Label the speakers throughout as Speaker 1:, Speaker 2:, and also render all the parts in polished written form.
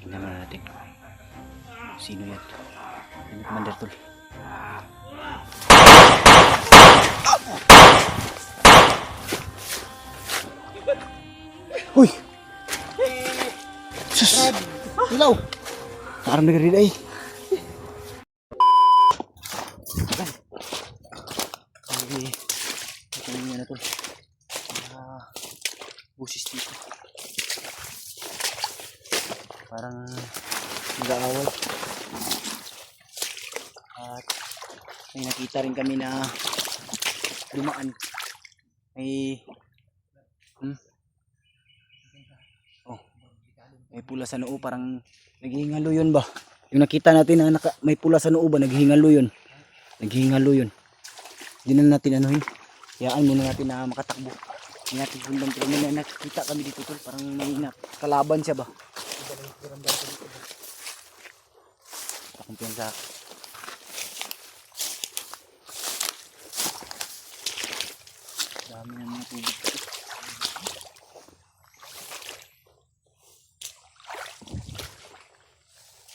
Speaker 1: Tingnan natin. Sino yan? Ano Commander Tol? Uy! Sus! Ilaw! Parang nagrid ay. Ay, ito na na to. Busis dito. Parang nag-aaway. At may nakita rin kami na dumaan. May pula sa noo, parang naghihingalo yun ba? Yung nakita natin na may pula sa noo ba, naghihingalo yun. Naghihingalo yun. Hindi na natin anuhin. Hayaan muna natin na makatakbo. Hindi natin sundan. Pero may nakita kami dito tol, parang may kalaban siya ba? Kumpiyansa. Dami na mga tubig.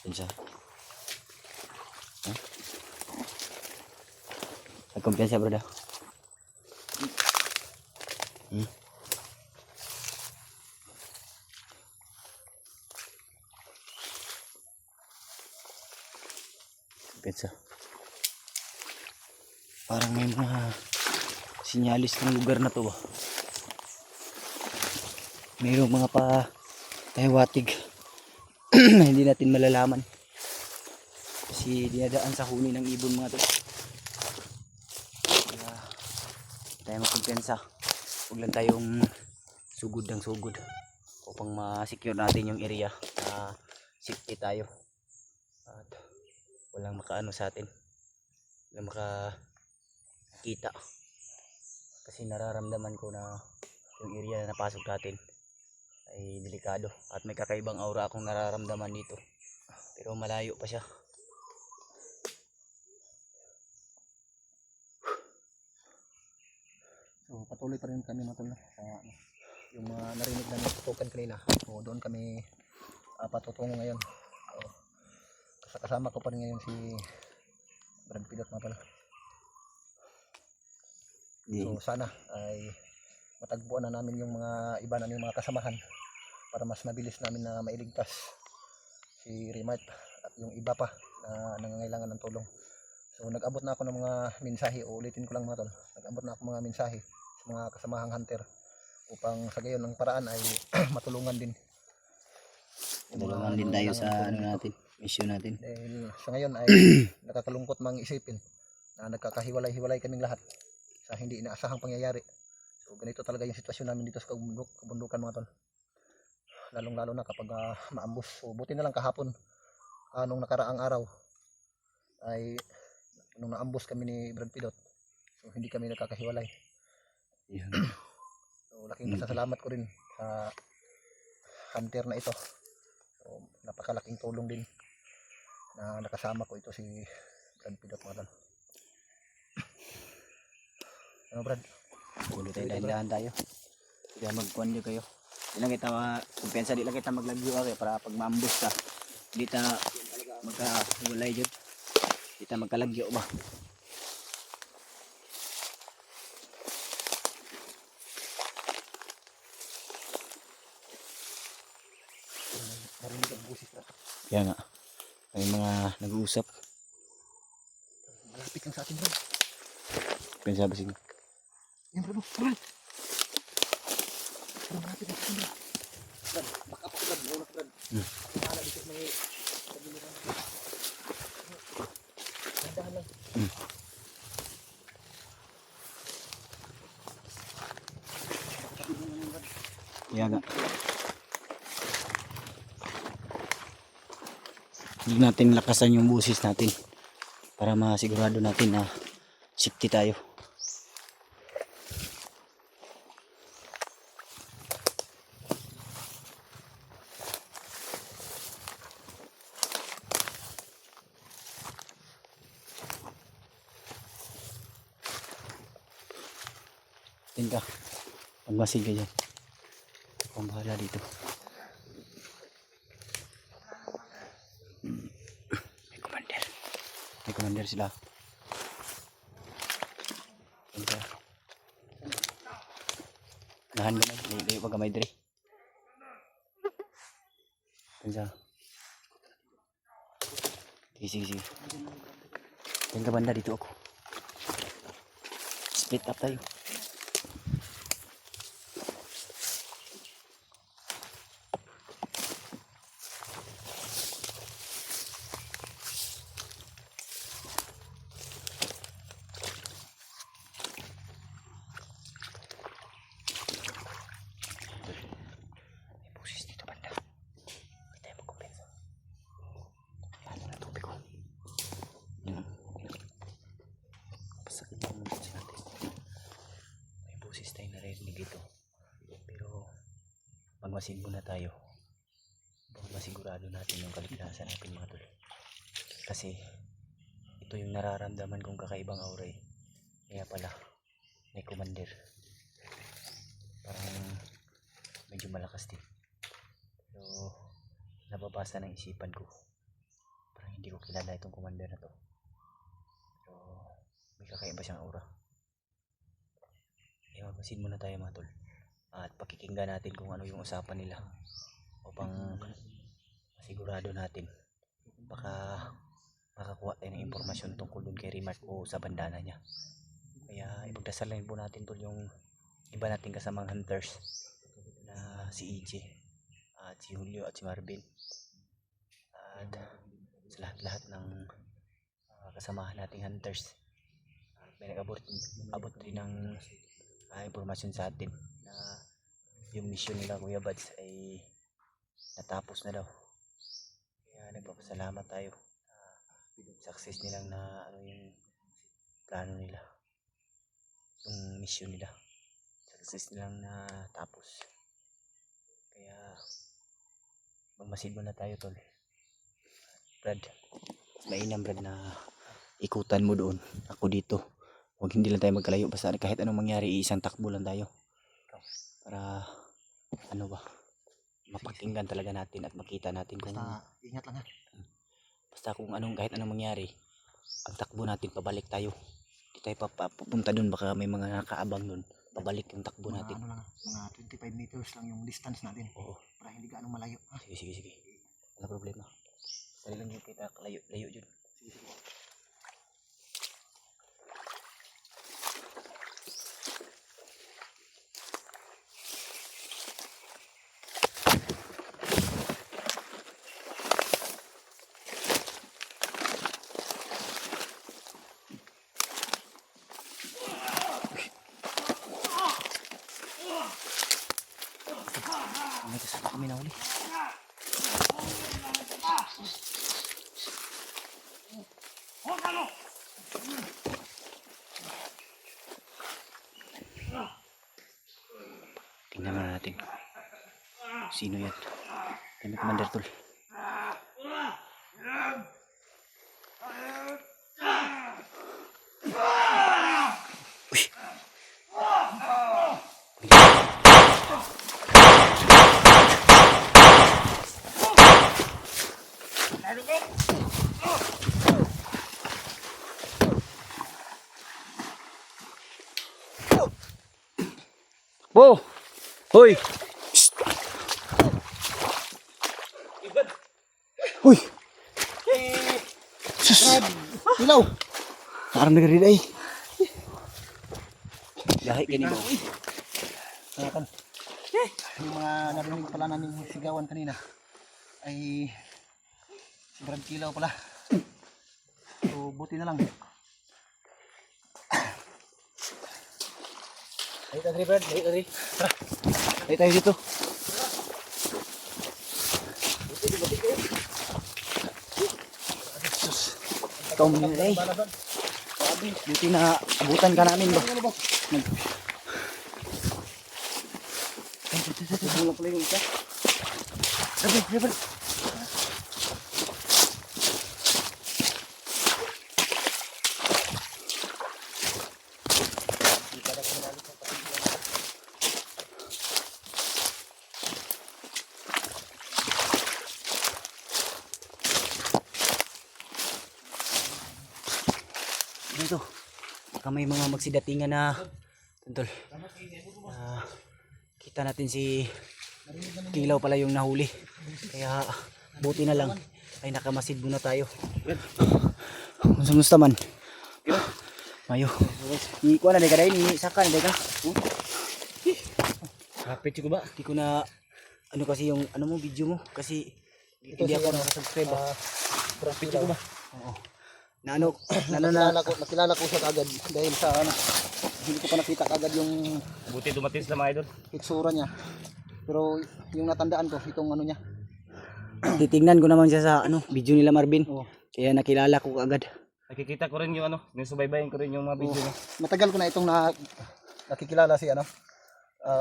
Speaker 1: Kumpiyansa. Kumpiyansa bro daw. Kumpiyansa. Parang may mga sinyalis ng lugar na to ba? Mayroong mga pahiwatig na hindi natin malalaman kasi dinadaan sa huni ng ibon mga to. Kaya tayo magkumpiyansa, huwag lang tayong sugod ng sugod upang ma-secure natin yung area na safety tayo at walang makaano sa atin, walang makakita kasi nararamdaman ko na yung area na napasok natin ay delikado at may kakaibang aura akong nararamdaman dito pero malayo pa siya.
Speaker 2: So patuloy pa rin kami mga tol yung mga narinig namin tutukan kanina. So doon kami patutungo ngayon. So, kasama ko pa rin ngayon si Brad Pilot mga tol. So sana ay matagpuan na namin yung mga iba naming mga kasamahan para mas mabilis namin na mailigtas si Remart at yung iba pa na nangangailangan ng tulong. So nag-abot na ako ng mga mensahe, ulitin ko lang mga tol. Nag-abot na ako mga mensahe sa mga kasamahang hunter upang sa gayon ng paraan ay matulungan din.
Speaker 1: Tulungan din tayo sa ano natin, mission natin.
Speaker 2: Dahil sa ngayon ay nakakalungkot mang isipin na nagkakahiwalay-hiwalay kaming lahat sa hindi inaasahang pangyayari. So ganito talaga yung sitwasyon namin dito sa kabundukan mga tol. Lalong-lalo na kapag maambus. So buti na lang kahapon nung nakaraang araw ay nung naambus kami ni Brad Pilot. So hindi kami nakakahiwalay.
Speaker 1: Yeah.
Speaker 2: So laking pasasalamat ko rin sa hunter na ito. So napakalaking tulong din na nakasama ko ito si Brad Pilot mga tol. Ano Brad?
Speaker 1: Tuloy tayo, dahan-dahan tayo. Kaya magkuhan nyo kayo. Di lang kita kumpiyansa, di lang kita maglagyo kayo para pag maambus ka, di ta magkawalay yun. Di ta magkalagyo ba?
Speaker 2: Narinig ang busis na.
Speaker 1: Kaya nga, may mga nag-uusap.
Speaker 2: Malapit lang sa atin Brad.
Speaker 1: Kumpiyansa ba sige?
Speaker 2: Yan Brad, Brad. Malapit lang sa atin Brad. Brad, baka pa Brad, maunak Brad. Mahala dito may pagiliran. Dahan lang.
Speaker 1: Kaya nga. Hindi natin lakasan yung busis natin para masigurado natin na safety tayo. Tin ka. Pagmasig ka dyan. Akong bahala dito. May commander sila. Pinsa. Nahan mo na. Layo pa gamay diri. Pinsa. Sige. Yan ka banda dito ako. Split up tayo. May busis dito banda. Hindi tayo magkumpensa. Ano na tubig ko. Pasakit ang mga busis natin. May busis tayo narinig dito. Pero magmasid muna tayo. Baka masigurado natin yung kaligtasan natin mga tol. Kasi ito yung nararamdaman kong kakaibang aura eh. Kaya pala may commander. Parang medyo malakas din. Pero nababasa ng isipan ko. Parang hindi ko kilala itong commander na to. Pero may kakaiba siyang aura. Kaya magmasid muna tayo mga tol. At pakikinggan natin kung ano yung usapan nila. Upang masigurado natin. Baka makakuha tayo ng impormasyon tungkol dun kay Remark o sa bandana niya. Kaya ipagdasal lang po natin tol yung iba nating kasamang hunters na si EJ at si Julio at si Marvin at sa lahat-lahat ng kasamahan nating hunters. May nag-abot rin ng impormasyon sa atin na yung mission nila Kuya Bads ay natapos na daw. Kaya nagpapasalamat tayo. Success nilang na ano yung plano nila, yung mission nila, success nilang natapos. Kaya magmasid muna tayo tol. Brad, mainam Brad na ikutan mo doon, ako dito. Huwag hindi lang tayo magkalayo, basta kahit anong mangyari isang takbo lang tayo para ano ba, mapakinggan talaga natin at makita natin kung
Speaker 2: Basta ingat lang ha.
Speaker 1: basta kung kahit anong mangyari, ang takbo natin pabalik tayo. Hindi tayo papunta doon, baka may mga nakaabang doon. Pabalik yung takbo natin.
Speaker 2: Ano lang, mga 25 meters lang yung distance natin.
Speaker 1: Oo.
Speaker 2: Para hindi gaano malayo. Ha?
Speaker 1: Sige. Wala problema. Sali lang yung kita layo dyan.
Speaker 2: Sige.
Speaker 1: May kasama kami na uli. Tingnan na natin. Sino yan? Kami Commander Tol. Bo! Hoy! Uy! Sus!
Speaker 2: Ilaw!
Speaker 1: Parang nag-read ay. Lahi ganito.
Speaker 2: Kan. Yung mga narinig pala namin sigawan kanina ay si Brad Kilaw pala. So buti na lang.
Speaker 1: Lahi tayo Brad, lahi tayo. Lahi tayo dito. Sus! Ikaw mo nila eh. Buti na abutan ka namin ba? Wala pala yung isa. Sabi. Dito. Baka may mga magsidatingan na tol. Kita natin si Kilaw pala yung nahuli. Kaya buti na lang ay nakamasid muna tayo. Kumusta man? Mayo. Ikuha na deka dahil, saka na deka.
Speaker 2: Kapit ko ba?
Speaker 1: Hindi ko na ano kasi yung ano mo video mo kasi hindi ako nakasubscribe.
Speaker 2: Kapit ko ba?
Speaker 1: Oo. Na ano,
Speaker 2: nakilala ko siya kagad dahil sa ano, hindi ko pa nakita kagad yung
Speaker 3: Buti dumating sila mga idol.
Speaker 2: itsura niya. Pero yung natandaan ko, itong ano niya.
Speaker 1: titingnan ko naman siya sa ano, video nila Marvin.
Speaker 2: Oo.
Speaker 1: Kaya nakilala ko agad.
Speaker 3: Nakikita ko rin yung ano, sinusubaybayan ko rin yung mga video niya.
Speaker 2: Matagal ko na itong nakikilala si ano,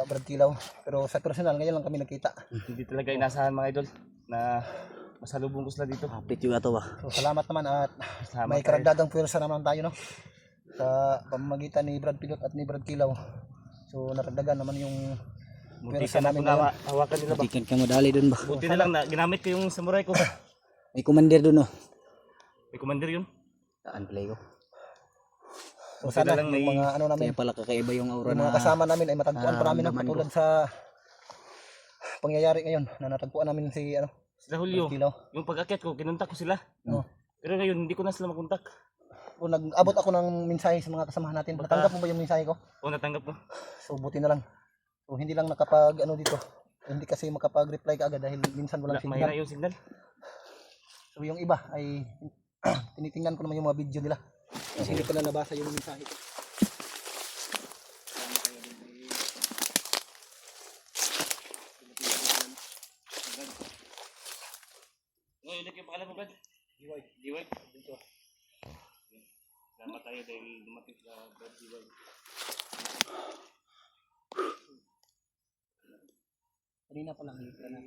Speaker 2: Brad Kilaw. Pero sa personal, ngayon lang kami nakita.
Speaker 3: Hindi talaga inasahan mga idol na masalubong ko sila dito.
Speaker 1: Kapit yung ato ba?
Speaker 2: So salamat naman at
Speaker 3: Salamat
Speaker 2: may
Speaker 3: tayo.
Speaker 2: karagdagang pwersa naman tayo, no? Sa pamamagitan ni Brad Pilot at ni Brad Kilaw. So naragdagan naman yung
Speaker 3: Buti
Speaker 2: pwersa
Speaker 3: ka na
Speaker 2: namin
Speaker 3: kung
Speaker 2: ngayon.
Speaker 3: hawakan nila ba.
Speaker 1: Tikan ka mo dali dun ba?
Speaker 3: Buti na lang na ginamit ko yung samurai ko.
Speaker 1: May commander dun oh.
Speaker 3: May commander yun.
Speaker 1: Saan play ko?
Speaker 2: So
Speaker 3: Buti
Speaker 2: sana
Speaker 3: na lang may
Speaker 2: yung mga ano namin,
Speaker 1: Kaya pala kakaiba yung aura
Speaker 2: yung
Speaker 1: na
Speaker 2: mga kasama namin ay matagpuan pa namin, no?
Speaker 1: naramdaman ko.
Speaker 2: Katulad sa pangyayari ngayon na natagpuan namin si ano,
Speaker 3: Sila
Speaker 2: Brad
Speaker 3: Julio.
Speaker 2: Kilaw.
Speaker 3: Yung pag-akyat ko, kinuntak ko sila.
Speaker 2: No.
Speaker 3: Pero ngayon, hindi ko na sila makontak.
Speaker 2: O nag-abot ako ng mensahe sa mga kasamahan natin. Natanggap mo ba yung mensahe ko?
Speaker 3: O natanggap ko.
Speaker 2: So buti na lang. So hindi lang nakapag ano dito. Hindi kasi makapag-reply ka agad dahil minsan walang
Speaker 3: Mahina
Speaker 2: signal.
Speaker 3: yung signal.
Speaker 2: So yung iba ay tinitingnan ko naman yung mga video nila. Kasi hindi ko na nabasa yung mensahe ko.
Speaker 3: Ngayon, ulit yung pangalan mo, Brad? Diway. Diway? Dito. Salamat tayo dahil dumating sa Brad Diway.
Speaker 2: Kanina pa lang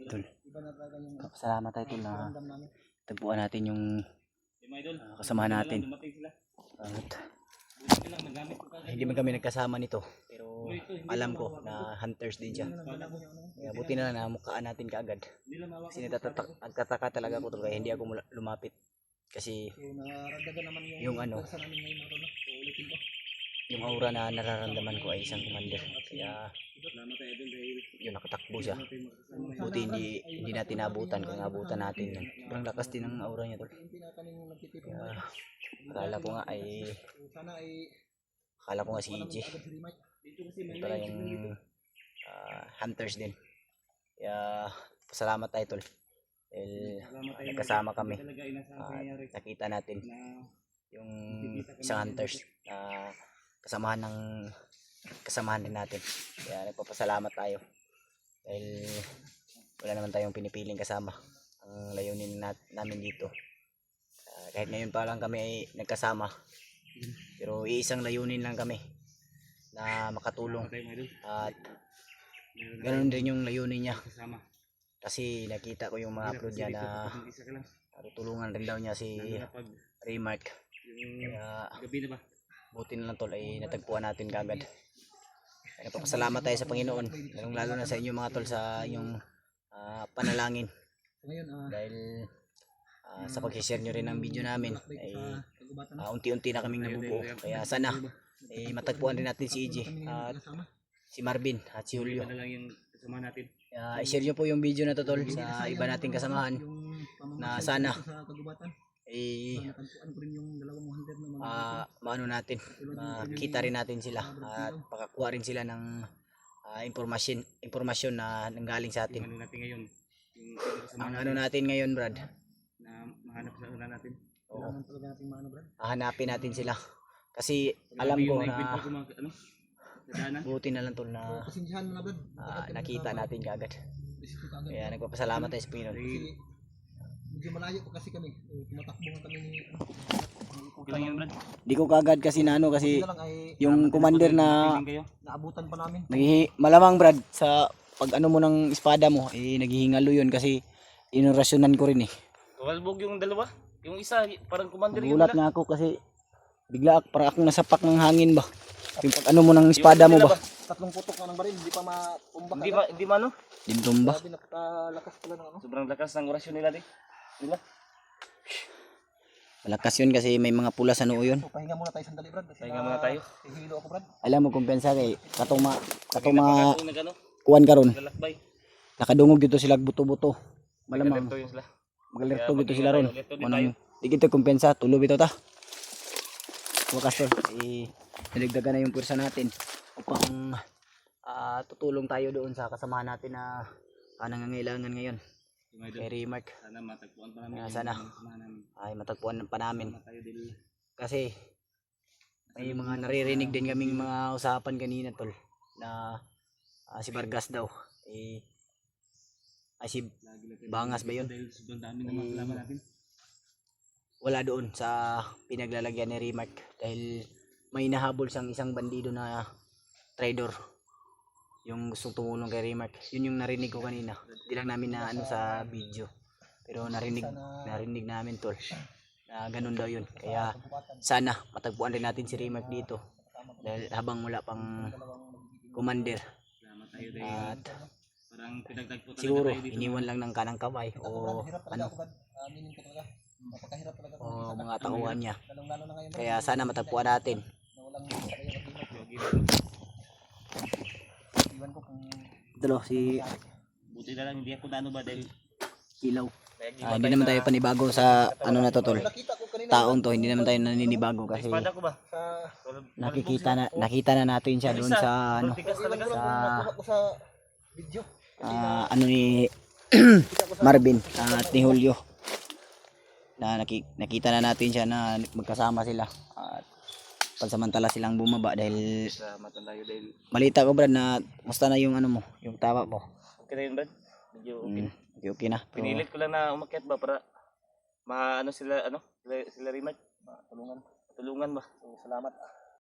Speaker 1: Tol.
Speaker 2: iba na talaga yung
Speaker 1: Salamat tayo tol na
Speaker 2: ramdam namin.
Speaker 1: tagpuan natin yung
Speaker 3: Yung mga idol,
Speaker 1: kasamahan natin.
Speaker 3: dumating sila.
Speaker 1: At
Speaker 3: Buti na lang, nagamit ko kagad.
Speaker 1: hindi man kami nagkasama nito. Pero alam ko na hunters din siya. Kaya buti na lang na mukhaan natin kaagad.
Speaker 3: Hindi lang mawak.
Speaker 1: Kasi nagtataka talaga ako tol kaya hindi ako lumapit. Kasi
Speaker 2: So naragdagan naman
Speaker 1: yung ano,
Speaker 2: pwersa namin ngayon mga tol, no? So ulitin ko.
Speaker 1: yung aura na nararamdaman ko ay isang commander. Kaya
Speaker 3: Salamat tayo idol dahil
Speaker 1: yun nakatakbo siya. Buti hindi natin nabutan kung nabutan natin yun. Sobrang lakas din ng aura niya tol.
Speaker 2: Hindi na kami nagtitipon.
Speaker 1: Kaya akala ko nga ay
Speaker 2: So sana ay
Speaker 1: si EJ.
Speaker 2: agad si Remite.
Speaker 1: Yun pala yung hunters din. Kaya pasalamat tayo tol. Dahil nagkasama kami.
Speaker 3: talaga inasahan
Speaker 1: At
Speaker 3: pangyayari
Speaker 1: nakita natin
Speaker 3: na
Speaker 1: yung isang hunters na kasamahan din natin. Kaya nagpapasalamat tayo. Dahil wala naman tayong pinipiling kasama. Ang layunin namin dito. Kahit ngayon pa lang kami ay nagkasama. Pero iisang layunin lang kami na makatulong.
Speaker 3: tayo mga idol.
Speaker 1: At ganoon din yung layunin niya.
Speaker 3: Kasama.
Speaker 1: Kasi nakita ko yung mga upload niya na
Speaker 3: Isa ka lang.
Speaker 1: tutulungan rin daw niya si
Speaker 3: Kapag
Speaker 1: Remark.
Speaker 3: yung
Speaker 1: Kaya
Speaker 3: gabi na ba?
Speaker 1: buti na lang tol ay natagpuan natin kagad. Kaya nagpapasalamat tayo sa Panginoon. Lalong lalo na sa inyo mga tol sa inyong panalangin.
Speaker 2: So ngayon
Speaker 1: Dahil sa pag-share nyo rin ng video namin ay unti-unti na kaming nabubuo. Kaya sana ay matagpuan rin natin si EJ at si Marvin at si Julio.
Speaker 3: Iba na lang yung kasama natin.
Speaker 1: I-share nyo po yung video na to tol sa iba nating kasamahan na sana
Speaker 2: sa kagubatan.
Speaker 1: ay
Speaker 2: Natagpuan ko rin yung dalawang hunter na mga
Speaker 1: maano natin, makita rin natin sila at pakakuha rin sila ng impormasyon na nanggaling sa atin.
Speaker 3: Ano natin ngayon? Yung kasama
Speaker 1: Ang ano natin ngayon Brad,
Speaker 3: na mahanap sa una natin.
Speaker 1: oo,
Speaker 2: kailangan talaga nating maano, Brad.
Speaker 1: hahanapin natin sila. Kasi alam
Speaker 3: Grabe
Speaker 1: ko
Speaker 3: yung nagbit
Speaker 1: na
Speaker 3: ko mga ano? Dadaanan.
Speaker 1: buti na lang tol na
Speaker 2: Pasensyahan mo na, Brad.
Speaker 1: nakita natin kaagad.
Speaker 2: Risiko ka agad.
Speaker 1: Kaya nagpapasalamat tayo sa Panginoon.
Speaker 2: Kasi medyo malayo pa kasi kami. Tumatakbo nga kami ni
Speaker 3: Okay lang yan, Brad.
Speaker 1: Di ko kaagad kasi nano kasi
Speaker 2: na lang ay
Speaker 1: yung commander na
Speaker 3: Feeling kayo.
Speaker 2: naabutan pa namin.
Speaker 1: malamang Brad sa pag ano mo ng espada mo naghihingalo yun kasi inorasyonan ko rin eh.
Speaker 3: Walbog yung dalawa. Yung isa parang commander yung
Speaker 1: Nagulat
Speaker 3: dala.
Speaker 1: nga ako kasi bigla para akong nasapak ng hangin ba. Yung pag ano mo ng espada mo ba?
Speaker 2: Tatlong putok na ng baril, hindi pa matumbak.
Speaker 3: Hindi ma ano?
Speaker 1: Dintumba.
Speaker 2: Grabe, napakalakas pala ng ano.
Speaker 3: Sobrang lakas ng orasyon nila di. Nila.
Speaker 1: Malakas yun kasi may mga pula sa noo yun.
Speaker 2: So, pahinga muna tayo sandali, Brad. Kasi
Speaker 3: Pahinga muna tayo.
Speaker 2: hihilo ako, Brad.
Speaker 1: Alam mo kumpensa kay katong mga
Speaker 3: Kung nagano,
Speaker 1: kuwan karon.
Speaker 3: lalakbay.
Speaker 1: Nakadungog dito sila buto-buto. Malamang
Speaker 3: Alerto yun sila.
Speaker 1: magalerto
Speaker 3: Kaya
Speaker 1: dito sila ron.
Speaker 3: alerto din
Speaker 1: Manang di kita kumpensa, tulo bitaw ta. Wakas tol, nilagdagan na yung pwersa natin upang tutulong tayo doon sa kasamahan natin na nangangailangan ngayon. Kay Remark.
Speaker 3: Sana matagpuan pa namin.
Speaker 1: Sana ay matagpuan pa namin. Kasi may mga naririnig din kaming mga usapan kanina tol na si Vargas daw si Bangas ba yun? Wala doon sa pinaglalagyan ni Remark dahil may nahabol siyang isang bandido na trader yung gustong tumulong kay Remark. Yun yung narinig ko kanina. Hindi lang namin na ano sa video pero narinig namin tol na ganun daw yun. Kaya sana matagpuan rin natin si Remark dito dahil habang wala pang commander at siguro iniwan lang ng kanang kamay o ano o mga tauhan niya. Kaya sana matagpuan natin. Ito si
Speaker 3: Buti na lang hindi ako na ano ba dahil
Speaker 1: Ilaw. Hindi naman tayo panibago sa ano na to tol. Taong to, hindi naman tayo naninibago kasi
Speaker 3: espada ko ba?
Speaker 1: nakita na natin siya doon sa ano
Speaker 3: Tigas talaga.
Speaker 2: Sa video.
Speaker 1: ano ni Marvin at ni Julio na nakita na natin siya na magkasama sila at pansamantala silang bumaba dahil
Speaker 3: Sa matalayo dahil
Speaker 1: malita ko Brad na musta na yung ano mo, yung tawa mo.
Speaker 3: okay na yun Brad. Medyo okay.
Speaker 1: Okay na. Pero,
Speaker 3: Pinilit ko lang na umakyat ba para maano sila sila Rimac. Tulungan ba.
Speaker 2: So, salamat.